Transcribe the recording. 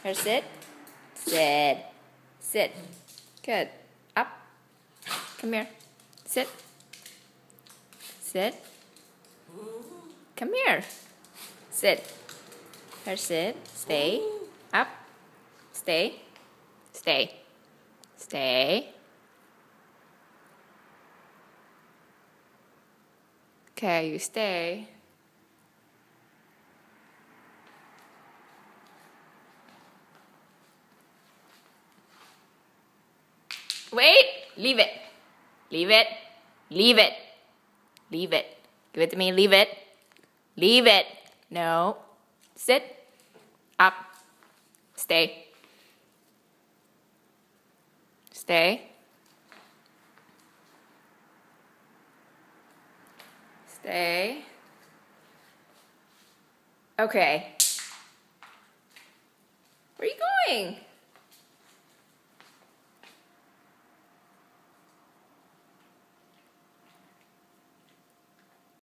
Here, sit. Sit. Sit. Good. Up. Come here. Sit. Sit. Come here. Sit. Here, sit. Stay. Up. Stay. Stay. Stay. Okay, you stay. Wait! Leave it. Leave it. Leave it. Leave it. Give it to me. Leave it. Leave it. No. Sit. Up. Stay. Stay. Stay. Okay. Where are you going?